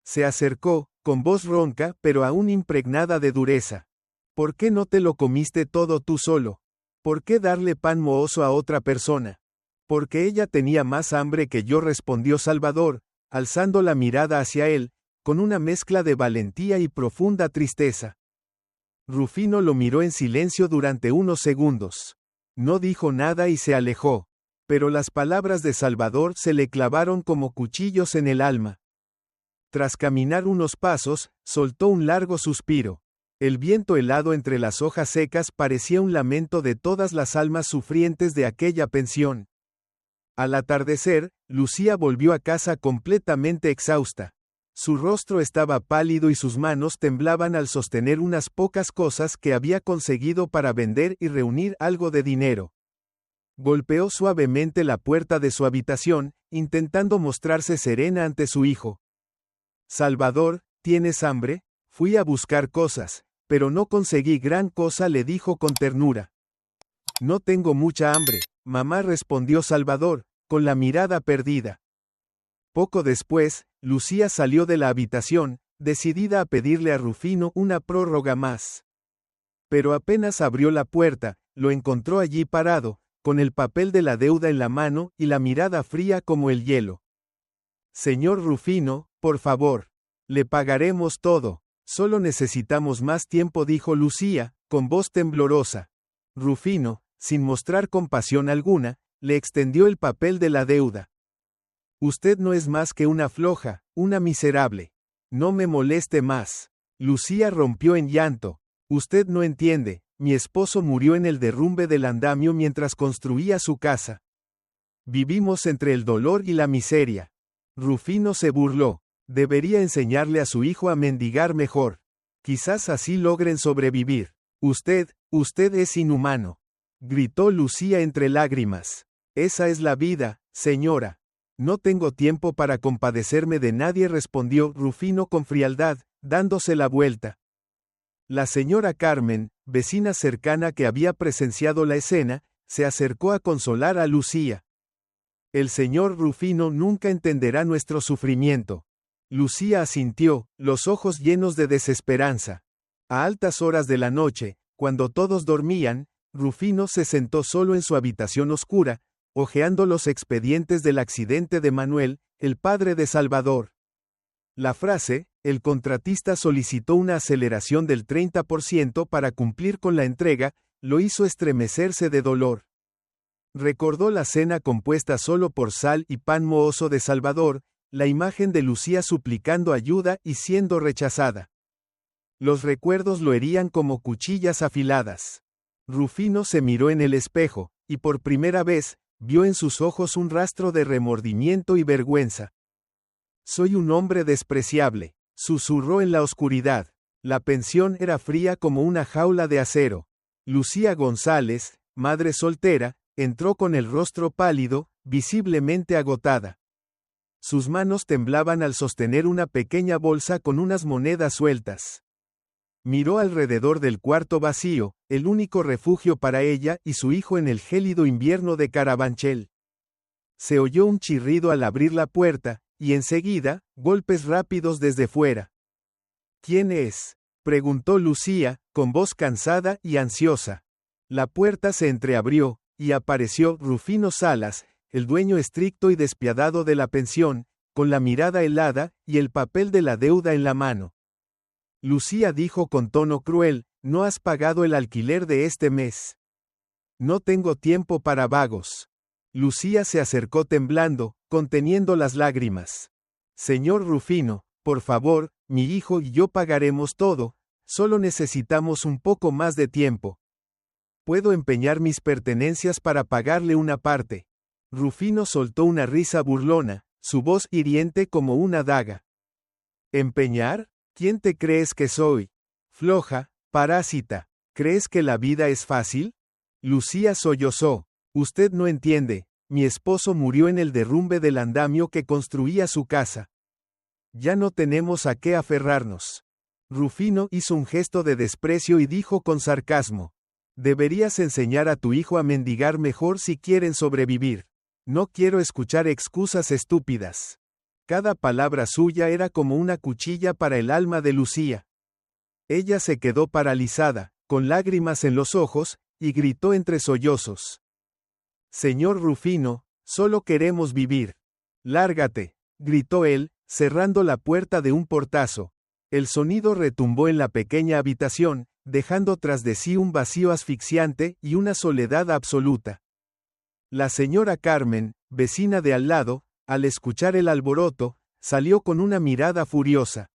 Se acercó, con voz ronca pero aún impregnada de dureza. ¿Por qué no te lo comiste todo tú solo? ¿Por qué darle pan mohoso a otra persona? Porque ella tenía más hambre que yo, respondió Salvador, alzando la mirada hacia él, con una mezcla de valentía y profunda tristeza. Rufino lo miró en silencio durante unos segundos. No dijo nada y se alejó. Pero las palabras de Salvador se le clavaron como cuchillos en el alma. Tras caminar unos pasos, soltó un largo suspiro. El viento helado entre las hojas secas parecía un lamento de todas las almas sufrientes de aquella pensión. Al atardecer, Lucía volvió a casa completamente exhausta. Su rostro estaba pálido y sus manos temblaban al sostener unas pocas cosas que había conseguido para vender y reunir algo de dinero. Golpeó suavemente la puerta de su habitación, intentando mostrarse serena ante su hijo. Salvador, ¿tienes hambre? Fui a buscar cosas, pero no conseguí gran cosa, le dijo con ternura. No tengo mucha hambre, mamá, respondió Salvador, con la mirada perdida. Poco después, Lucía salió de la habitación, decidida a pedirle a Rufino una prórroga más. Pero apenas abrió la puerta, lo encontró allí parado, con el papel de la deuda en la mano y la mirada fría como el hielo. Señor Rufino, por favor. Le pagaremos todo. Solo necesitamos más tiempo, dijo Lucía, con voz temblorosa. Rufino, sin mostrar compasión alguna, le extendió el papel de la deuda. Usted no es más que una floja, una miserable. No me moleste más. Lucía rompió en llanto. Usted no entiende. Mi esposo murió en el derrumbe del andamio mientras construía su casa. Vivimos entre el dolor y la miseria. Rufino se burló. Debería enseñarle a su hijo a mendigar mejor. Quizás así logren sobrevivir. Usted es inhumano. Gritó Lucía entre lágrimas. Esa es la vida, señora. No tengo tiempo para compadecerme de nadie, respondió Rufino con frialdad, dándose la vuelta. La señora Carmen, vecina cercana que había presenciado la escena, se acercó a consolar a Lucía. El señor Rufino nunca entenderá nuestro sufrimiento. Lucía asintió, los ojos llenos de desesperanza. A altas horas de la noche, cuando todos dormían, Rufino se sentó solo en su habitación oscura, hojeando los expedientes del accidente de Manuel, el padre de Salvador. La frase, el contratista solicitó una aceleración del 30% para cumplir con la entrega, lo hizo estremecerse de dolor. Recordó la cena compuesta solo por sal y pan mohoso de Salvador, la imagen de Lucía suplicando ayuda y siendo rechazada. Los recuerdos lo herían como cuchillas afiladas. Rufino se miró en el espejo, y por primera vez, vio en sus ojos un rastro de remordimiento y vergüenza. Soy un hombre despreciable, susurró en la oscuridad. La pensión era fría como una jaula de acero. Lucía González, madre soltera, entró con el rostro pálido, visiblemente agotada. Sus manos temblaban al sostener una pequeña bolsa con unas monedas sueltas. Miró alrededor del cuarto vacío, el único refugio para ella y su hijo en el gélido invierno de Carabanchel. Se oyó un chirrido al abrir la puerta, y enseguida, golpes rápidos desde fuera. ¿Quién es?, preguntó Lucía, con voz cansada y ansiosa. La puerta se entreabrió, y apareció Rufino Salas, el dueño estricto y despiadado de la pensión, con la mirada helada y el papel de la deuda en la mano. Lucía dijo con tono cruel, no has pagado el alquiler de este mes. No tengo tiempo para vagos. Lucía se acercó temblando, conteniendo las lágrimas. Señor Rufino, por favor, mi hijo y yo pagaremos todo, solo necesitamos un poco más de tiempo. Puedo empeñar mis pertenencias para pagarle una parte. Rufino soltó una risa burlona, su voz hiriente como una daga. ¿Empeñar? ¿Quién te crees que soy? Floja, parásita. ¿Crees que la vida es fácil? Lucía sollozó. Usted no entiende, mi esposo murió en el derrumbe del andamio que construía su casa. Ya no tenemos a qué aferrarnos. Rufino hizo un gesto de desprecio y dijo con sarcasmo. Deberías enseñar a tu hijo a mendigar mejor si quieren sobrevivir. No quiero escuchar excusas estúpidas. Cada palabra suya era como una cuchilla para el alma de Lucía. Ella se quedó paralizada, con lágrimas en los ojos, y gritó entre sollozos. Señor Rufino, solo queremos vivir. Lárgate, gritó él, cerrando la puerta de un portazo. El sonido retumbó en la pequeña habitación, dejando tras de sí un vacío asfixiante y una soledad absoluta. La señora Carmen, vecina de al lado, al escuchar el alboroto, salió con una mirada furiosa.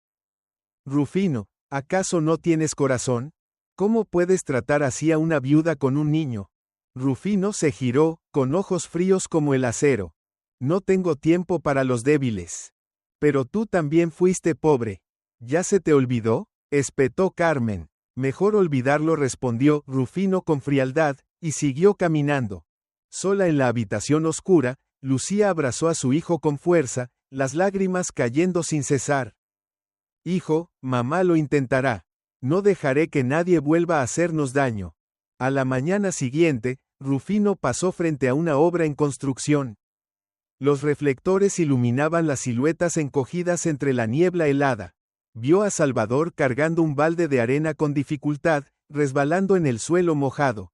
Rufino, ¿acaso no tienes corazón? ¿Cómo puedes tratar así a una viuda con un niño? Rufino se giró, con ojos fríos como el acero. No tengo tiempo para los débiles. Pero tú también fuiste pobre. ¿Ya se te olvidó?, espetó Carmen. Mejor olvidarlo, respondió Rufino con frialdad, y siguió caminando. Sola en la habitación oscura, Lucía abrazó a su hijo con fuerza, las lágrimas cayendo sin cesar. Hijo, mamá lo intentará. No dejaré que nadie vuelva a hacernos daño. A la mañana siguiente, Rufino pasó frente a una obra en construcción. Los reflectores iluminaban las siluetas encogidas entre la niebla helada. Vio a Salvador cargando un balde de arena con dificultad, resbalando en el suelo mojado.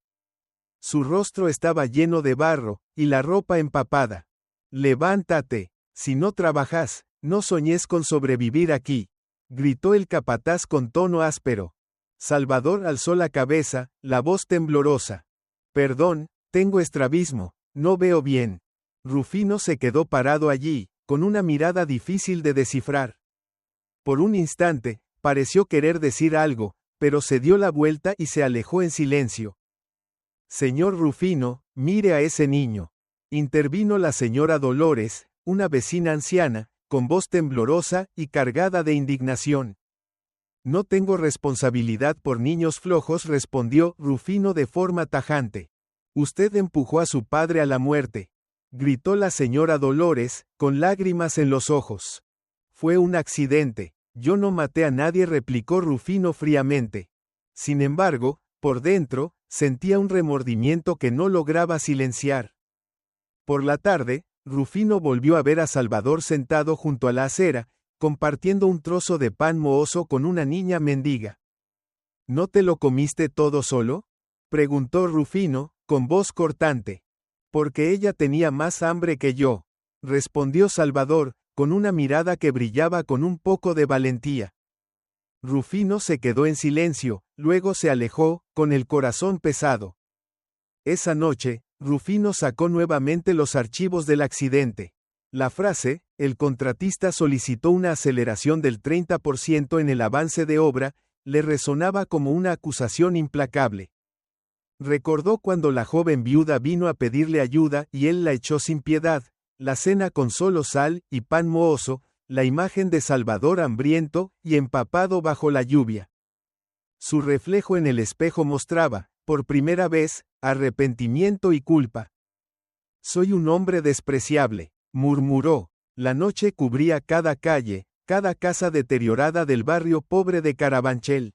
Su rostro estaba lleno de barro, y la ropa empapada. Levántate, si no trabajas, no soñes con sobrevivir aquí, gritó el capataz con tono áspero. Salvador alzó la cabeza, la voz temblorosa. Perdón, tengo estrabismo, no veo bien. Rufino se quedó parado allí, con una mirada difícil de descifrar. Por un instante, pareció querer decir algo, pero se dio la vuelta y se alejó en silencio. Señor Rufino, mire a ese niño. Intervino la señora Dolores, una vecina anciana, con voz temblorosa y cargada de indignación. No tengo responsabilidad por niños flojos, respondió Rufino de forma tajante. Usted empujó a su padre a la muerte. gritó la señora Dolores, con lágrimas en los ojos. Fue un accidente. Yo no maté a nadie, replicó Rufino fríamente. Sin embargo, por dentro, sentía un remordimiento que no lograba silenciar. Por la tarde, Rufino volvió a ver a Salvador sentado junto a la acera, compartiendo un trozo de pan mohoso con una niña mendiga. ¿No te lo comiste todo solo?, preguntó Rufino, con voz cortante. Porque ella tenía más hambre que yo, respondió Salvador, con una mirada que brillaba con un poco de valentía. Rufino se quedó en silencio, luego se alejó, con el corazón pesado. Esa noche, Rufino sacó nuevamente los archivos del accidente. La frase, el contratista solicitó una aceleración del 30% en el avance de obra, le resonaba como una acusación implacable. Recordó cuando la joven viuda vino a pedirle ayuda y él la echó sin piedad, la cena con solo sal y pan mohoso, la imagen de Salvador hambriento y empapado bajo la lluvia. Su reflejo en el espejo mostraba, por primera vez, arrepentimiento y culpa. Soy un hombre despreciable, murmuró. La noche cubría cada calle, cada casa deteriorada del barrio pobre de Carabanchel.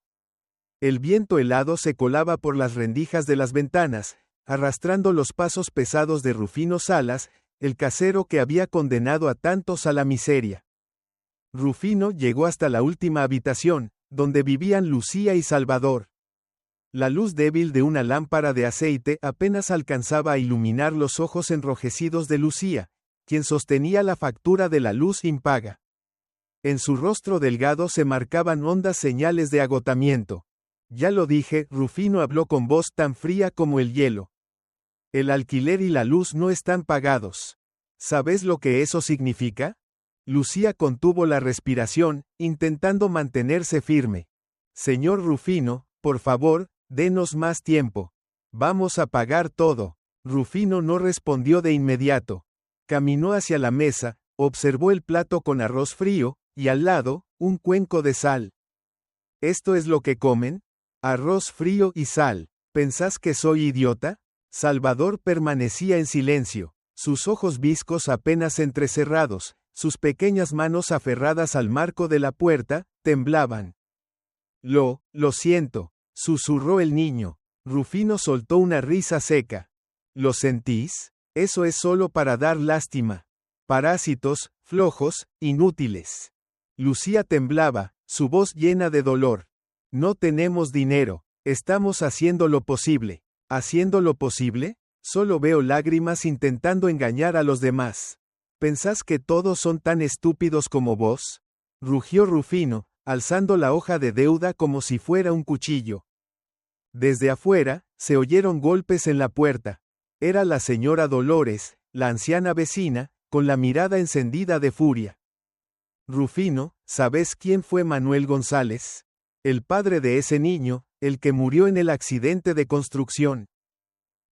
El viento helado se colaba por las rendijas de las ventanas, arrastrando los pasos pesados de Rufino Salas, el casero que había condenado a tantos a la miseria. Rufino llegó hasta la última habitación, donde vivían Lucía y Salvador. La luz débil de una lámpara de aceite apenas alcanzaba a iluminar los ojos enrojecidos de Lucía, quien sostenía la factura de la luz impaga. En su rostro delgado se marcaban hondas señales de agotamiento. Ya lo dije, Rufino habló con voz tan fría como el hielo. El alquiler y la luz no están pagados. ¿Sabes lo que eso significa? Lucía contuvo la respiración, intentando mantenerse firme. Señor Rufino, por favor, denos más tiempo. Vamos a pagar todo. Rufino no respondió de inmediato. Caminó hacia la mesa, observó el plato con arroz frío, y al lado, un cuenco de sal. ¿Esto es lo que comen? Arroz frío y sal. ¿Pensás que soy idiota? Salvador permanecía en silencio, sus ojos viscos apenas entrecerrados, sus pequeñas manos aferradas al marco de la puerta, temblaban. Lo siento, susurró el niño. Rufino soltó una risa seca. ¿Lo sentís? Eso es solo para dar lástima. Parásitos, flojos, inútiles. Lucía temblaba, su voz llena de dolor. No tenemos dinero, estamos haciendo lo posible. ¿Haciendo lo posible? Solo veo lágrimas intentando engañar a los demás. ¿Pensás que todos son tan estúpidos como vos? Rugió Rufino, alzando la hoja de deuda como si fuera un cuchillo. Desde afuera, se oyeron golpes en la puerta. Era la señora Dolores, la anciana vecina, con la mirada encendida de furia. Rufino, ¿sabes quién fue Manuel González? El padre de ese niño, el que murió en el accidente de construcción.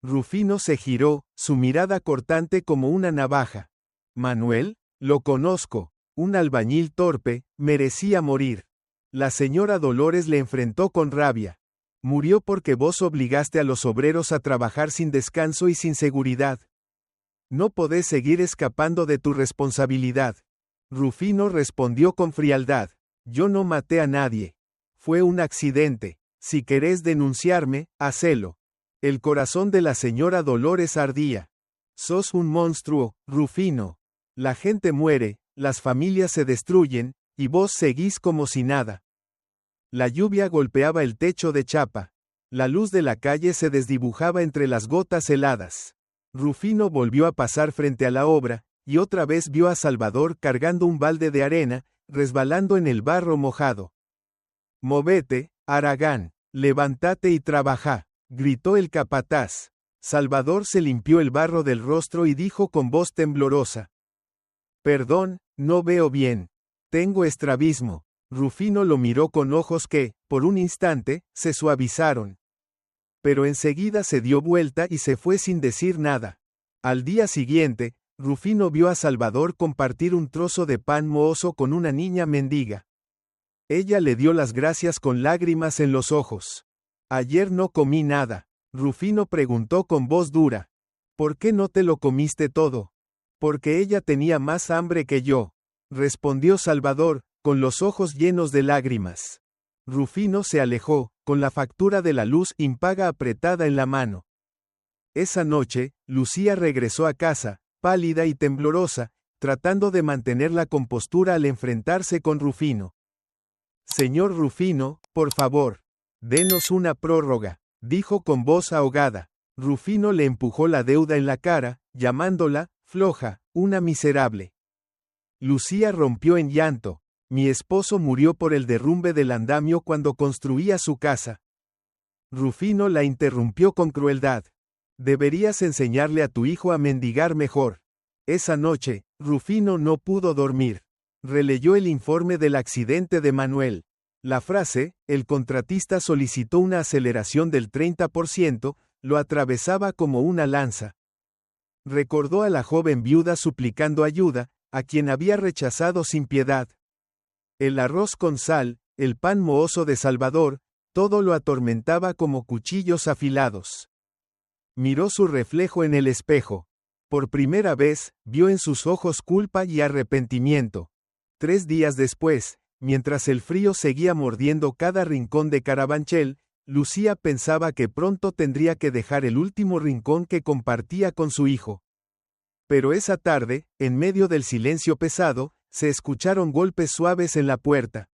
Rufino se giró, su mirada cortante como una navaja. Manuel, lo conozco, un albañil torpe, merecía morir. La señora Dolores le enfrentó con rabia. Murió porque vos obligaste a los obreros a trabajar sin descanso y sin seguridad. No podés seguir escapando de tu responsabilidad. Rufino respondió con frialdad. Yo no maté a nadie. Fue un accidente. Si querés denunciarme, hacelo. El corazón de la señora Dolores ardía. Sos un monstruo, Rufino. La gente muere, las familias se destruyen, y vos seguís como si nada. La lluvia golpeaba el techo de chapa. La luz de la calle se desdibujaba entre las gotas heladas. Rufino volvió a pasar frente a la obra, y otra vez vio a Salvador cargando un balde de arena, resbalando en el barro mojado. Movete, Aragán, levántate y trabajá, gritó el capataz. Salvador se limpió el barro del rostro y dijo con voz temblorosa. Perdón, no veo bien. Tengo estrabismo. Rufino lo miró con ojos que, por un instante, se suavizaron. Pero enseguida se dio vuelta y se fue sin decir nada. Al día siguiente, Rufino vio a Salvador compartir un trozo de pan mohoso con una niña mendiga. Ella le dio las gracias con lágrimas en los ojos. Ayer no comí nada. Rufino preguntó con voz dura. ¿Por qué no te lo comiste todo? Porque ella tenía más hambre que yo, respondió Salvador, con los ojos llenos de lágrimas. Rufino se alejó, con la factura de la luz impaga apretada en la mano. Esa noche, Lucía regresó a casa, pálida y temblorosa, tratando de mantener la compostura al enfrentarse con Rufino. Señor Rufino, por favor, denos una prórroga, dijo con voz ahogada. Rufino le empujó la deuda en la cara, llamándola, floja, una miserable. Lucía rompió en llanto. Mi esposo murió por el derrumbe del andamio cuando construía su casa. Rufino la interrumpió con crueldad. Deberías enseñarle a tu hijo a mendigar mejor. Esa noche, Rufino no pudo dormir. Releyó el informe del accidente de Manuel. La frase, el contratista solicitó una aceleración del 30%, lo atravesaba como una lanza. Recordó a la joven viuda suplicando ayuda, a quien había rechazado sin piedad. El arroz con sal, el pan mohoso de Salvador, todo lo atormentaba como cuchillos afilados. Miró su reflejo en el espejo. Por primera vez, vio en sus ojos culpa y arrepentimiento. 3 días después, mientras el frío seguía mordiendo cada rincón de Carabanchel, Lucía pensaba que pronto tendría que dejar el último rincón que compartía con su hijo. Pero esa tarde, en medio del silencio pesado, se escucharon golpes suaves en la puerta.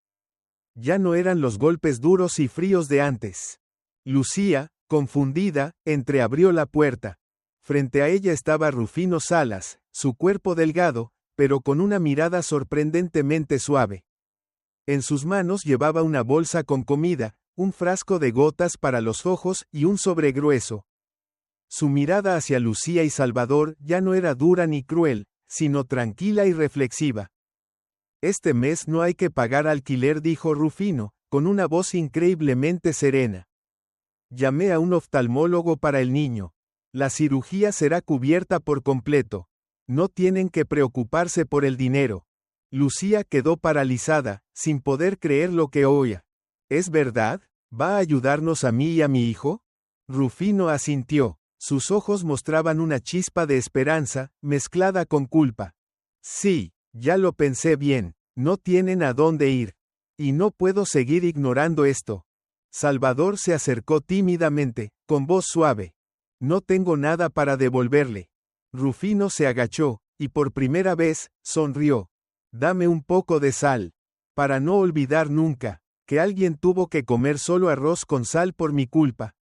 Ya no eran los golpes duros y fríos de antes. Lucía, confundida, entreabrió la puerta. Frente a ella estaba Rufino Salas, su cuerpo delgado, pero con una mirada sorprendentemente suave. En sus manos llevaba una bolsa con comida, un frasco de gotas para los ojos y un sobre grueso. Su mirada hacia Lucía y Salvador ya no era dura ni cruel, sino tranquila y reflexiva. Este mes no hay que pagar alquiler, dijo Rufino, con una voz increíblemente serena. Llamé a un oftalmólogo para el niño. La cirugía será cubierta por completo. No tienen que preocuparse por el dinero. Lucía quedó paralizada, sin poder creer lo que oía. ¿Es verdad? ¿Va a ayudarnos a mí y a mi hijo? Rufino asintió. Sus ojos mostraban una chispa de esperanza, mezclada con culpa. Sí, ya lo pensé bien. No tienen a dónde ir. Y no puedo seguir ignorando esto. Salvador se acercó tímidamente, con voz suave. No tengo nada para devolverle. Rufino se agachó, y por primera vez, sonrió. Dame un poco de sal. Para no olvidar nunca, que alguien tuvo que comer solo arroz con sal por mi culpa.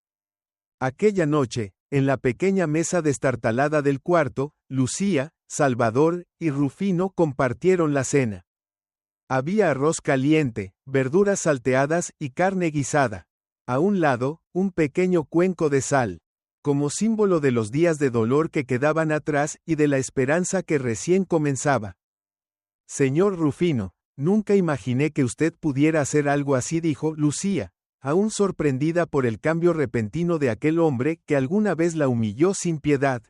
Aquella noche, en la pequeña mesa destartalada del cuarto, Lucía, Salvador y Rufino compartieron la cena. Había arroz caliente, verduras salteadas y carne guisada. A un lado, un pequeño cuenco de sal, como símbolo de los días de dolor que quedaban atrás y de la esperanza que recién comenzaba. Señor Rufino, nunca imaginé que usted pudiera hacer algo así, dijo Lucía, aún sorprendida por el cambio repentino de aquel hombre que alguna vez la humilló sin piedad.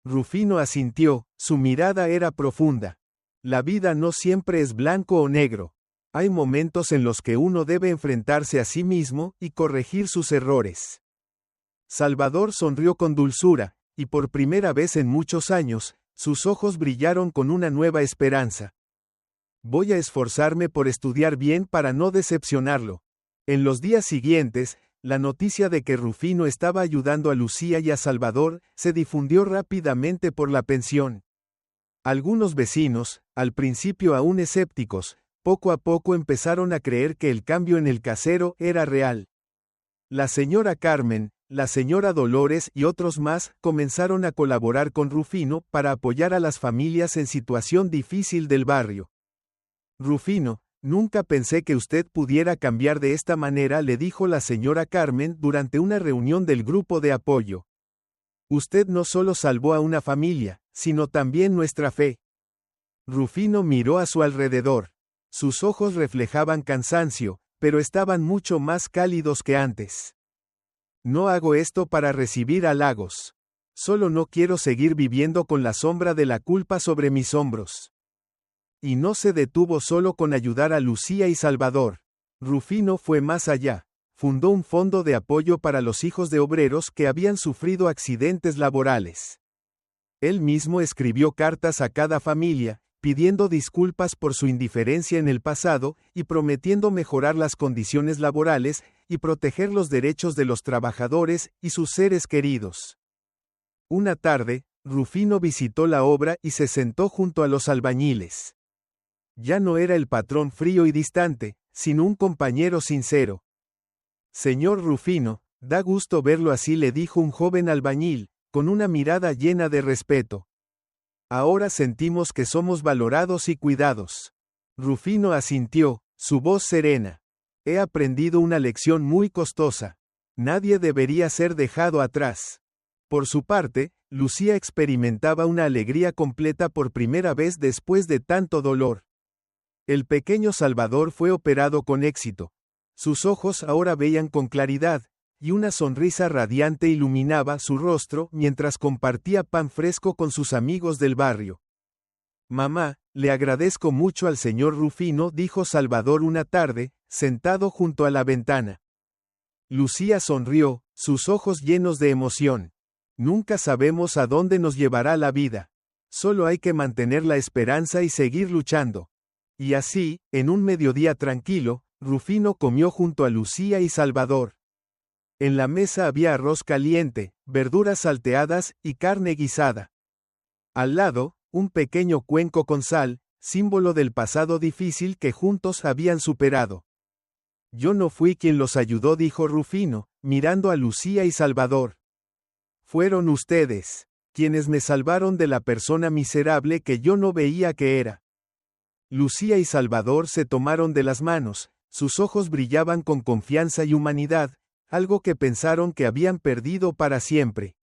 Rufino asintió, su mirada era profunda. La vida no siempre es blanco o negro. Hay momentos en los que uno debe enfrentarse a sí mismo y corregir sus errores. Salvador sonrió con dulzura, y por primera vez en muchos años, sus ojos brillaron con una nueva esperanza. Voy a esforzarme por estudiar bien para no decepcionarlo. En los días siguientes, la noticia de que Rufino estaba ayudando a Lucía y a Salvador se difundió rápidamente por la pensión. Algunos vecinos, al principio aún escépticos, poco a poco empezaron a creer que el cambio en el casero era real. La señora Carmen, la señora Dolores y otros más comenzaron a colaborar con Rufino para apoyar a las familias en situación difícil del barrio. Rufino, nunca pensé que usted pudiera cambiar de esta manera, le dijo la señora Carmen durante una reunión del grupo de apoyo. Usted no solo salvó a una familia, sino también nuestra fe. Rufino miró a su alrededor. Sus ojos reflejaban cansancio, pero estaban mucho más cálidos que antes. No hago esto para recibir halagos. Solo no quiero seguir viviendo con la sombra de la culpa sobre mis hombros. Y no se detuvo solo con ayudar a Lucía y Salvador. Rufino fue más allá. Fundó un fondo de apoyo para los hijos de obreros que habían sufrido accidentes laborales. Él mismo escribió cartas a cada familia, pidiendo disculpas por su indiferencia en el pasado y prometiendo mejorar las condiciones laborales y proteger los derechos de los trabajadores y sus seres queridos. Una tarde, Rufino visitó la obra y se sentó junto a los albañiles. Ya no era el patrón frío y distante, sino un compañero sincero. Señor Rufino, da gusto verlo así, le dijo un joven albañil, con una mirada llena de respeto. Ahora sentimos que somos valorados y cuidados. Rufino asintió, su voz serena. He aprendido una lección muy costosa. Nadie debería ser dejado atrás. Por su parte, Lucía experimentaba una alegría completa por primera vez después de tanto dolor. El pequeño Salvador fue operado con éxito. Sus ojos ahora veían con claridad, y una sonrisa radiante iluminaba su rostro mientras compartía pan fresco con sus amigos del barrio. Mamá, le agradezco mucho al señor Rufino, dijo Salvador una tarde, sentado junto a la ventana. Lucía sonrió, sus ojos llenos de emoción. Nunca sabemos a dónde nos llevará la vida. Solo hay que mantener la esperanza y seguir luchando. Y así, en un mediodía tranquilo, Rufino comió junto a Lucía y Salvador. En la mesa había arroz caliente, verduras salteadas y carne guisada. Al lado, un pequeño cuenco con sal, símbolo del pasado difícil que juntos habían superado. Yo no fui quien los ayudó, dijo Rufino, mirando a Lucía y Salvador. Fueron ustedes, quienes me salvaron de la persona miserable que yo no veía que era. Lucía y Salvador se tomaron de las manos, sus ojos brillaban con confianza y humanidad, algo que pensaron que habían perdido para siempre.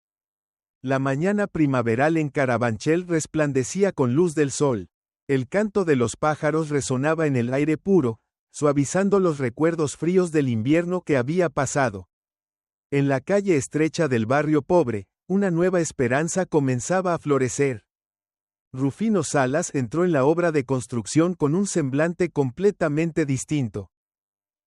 La mañana primaveral en Carabanchel resplandecía con luz del sol. El canto de los pájaros resonaba en el aire puro, suavizando los recuerdos fríos del invierno que había pasado. En la calle estrecha del barrio pobre, una nueva esperanza comenzaba a florecer. Rufino Salas entró en la obra de construcción con un semblante completamente distinto.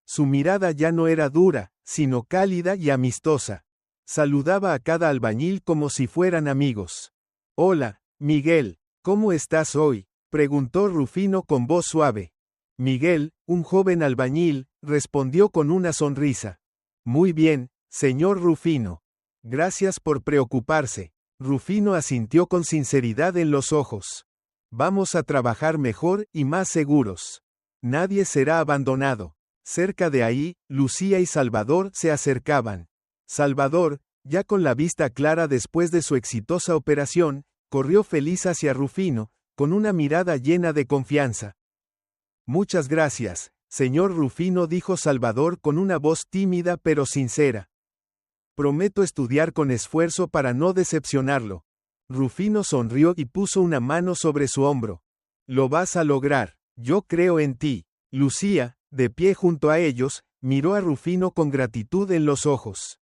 Su mirada ya no era dura, sino cálida y amistosa. Saludaba a cada albañil como si fueran amigos. Hola, Miguel, ¿cómo estás hoy?, preguntó Rufino con voz suave. Miguel, un joven albañil, respondió con una sonrisa. Muy bien, señor Rufino. Gracias por preocuparse. Rufino asintió con sinceridad en los ojos. Vamos a trabajar mejor y más seguros. Nadie será abandonado. Cerca de ahí, Lucía y Salvador se acercaban. Salvador, ya con la vista clara después de su exitosa operación, corrió feliz hacia Rufino, con una mirada llena de confianza. Muchas gracias, señor Rufino, dijo Salvador con una voz tímida pero sincera. Prometo estudiar con esfuerzo para no decepcionarlo. Rufino sonrió y puso una mano sobre su hombro. Lo vas a lograr, yo creo en ti. Lucía, de pie junto a ellos, miró a Rufino con gratitud en los ojos.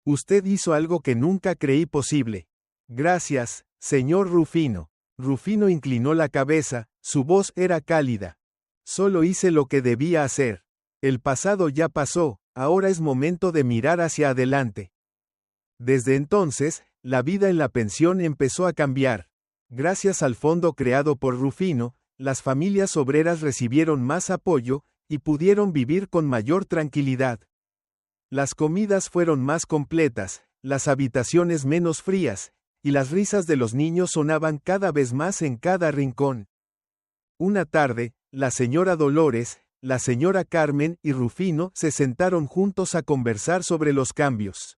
Usted hizo algo que nunca creí posible. Gracias, señor Rufino. Rufino inclinó la cabeza, su voz era cálida. Solo hice lo que debía hacer. El pasado ya pasó, ahora es momento de mirar hacia adelante. Desde entonces, la vida en la pensión empezó a cambiar. Gracias al fondo creado por Rufino, las familias obreras recibieron más apoyo y pudieron vivir con mayor tranquilidad. Las comidas fueron más completas, las habitaciones menos frías, y las risas de los niños sonaban cada vez más en cada rincón. Una tarde, la señora Dolores, la señora Carmen y Rufino se sentaron juntos a conversar sobre los cambios.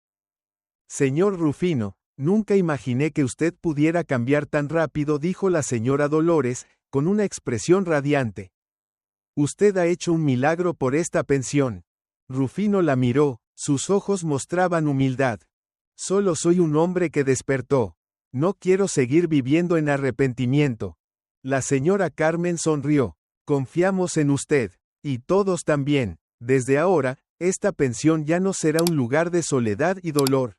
Señor Rufino, nunca imaginé que usted pudiera cambiar tan rápido, dijo la señora Dolores, con una expresión radiante. Usted ha hecho un milagro por esta pensión. Rufino la miró, sus ojos mostraban humildad. Solo soy un hombre que despertó. No quiero seguir viviendo en arrepentimiento. La señora Carmen sonrió. Confiamos en usted. Y todos también. Desde ahora, esta pensión ya no será un lugar de soledad y dolor.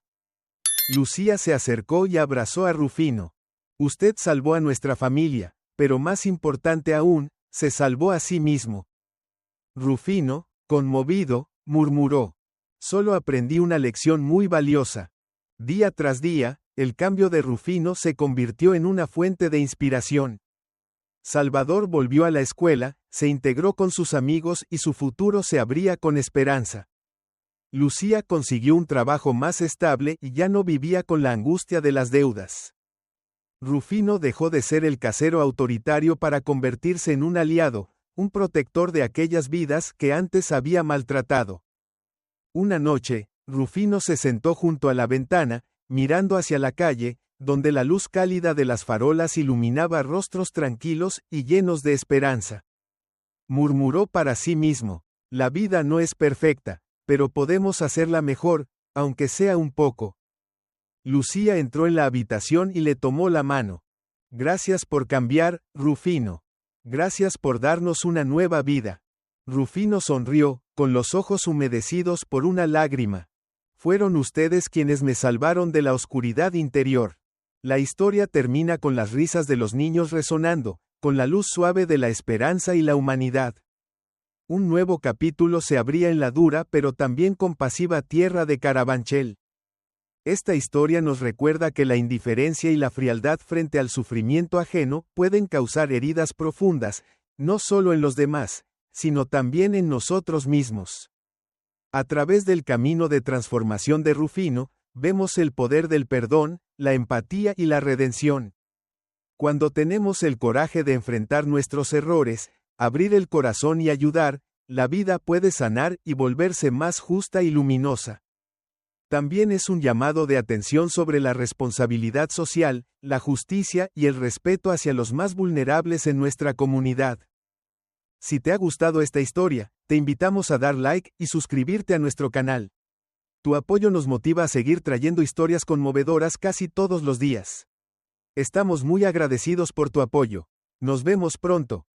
Lucía se acercó y abrazó a Rufino. Usted salvó a nuestra familia, pero más importante aún, se salvó a sí mismo. Rufino, conmovido, murmuró. Solo aprendí una lección muy valiosa. Día tras día, El cambio de Rufino se convirtió en una fuente de inspiración. Salvador volvió a la escuela, se integró con sus amigos y su futuro se abría con esperanza. Lucía consiguió un trabajo más estable y ya no vivía con la angustia de las deudas. Rufino dejó de ser el casero autoritario para convertirse en un aliado, un protector de aquellas vidas que antes había maltratado. Una noche, Rufino se sentó junto a la ventana, mirando hacia la calle, donde la luz cálida de las farolas iluminaba rostros tranquilos y llenos de esperanza. Murmuró para sí mismo: la vida no es perfecta, pero podemos hacerla mejor, aunque sea un poco. Lucía entró en la habitación y le tomó la mano. Gracias por cambiar, Rufino. Gracias por darnos una nueva vida. Rufino sonrió, con los ojos humedecidos por una lágrima. Fueron ustedes quienes me salvaron de la oscuridad interior. La historia termina con las risas de los niños resonando, con la luz suave de la esperanza y la humanidad. Un nuevo capítulo se abría en la dura pero también compasiva tierra de Carabanchel. Esta historia nos recuerda que la indiferencia y la frialdad frente al sufrimiento ajeno pueden causar heridas profundas, no solo en los demás, sino también en nosotros mismos. A través del camino de transformación de Rufino, vemos el poder del perdón, la empatía y la redención. Cuando tenemos el coraje de enfrentar nuestros errores, abrir el corazón y ayudar, la vida puede sanar y volverse más justa y luminosa. También es un llamado de atención sobre la responsabilidad social, la justicia y el respeto hacia los más vulnerables en nuestra comunidad. Si te ha gustado esta historia, te invitamos a dar like y suscribirte a nuestro canal. Tu apoyo nos motiva a seguir trayendo historias conmovedoras casi todos los días. Estamos muy agradecidos por tu apoyo. Nos vemos pronto.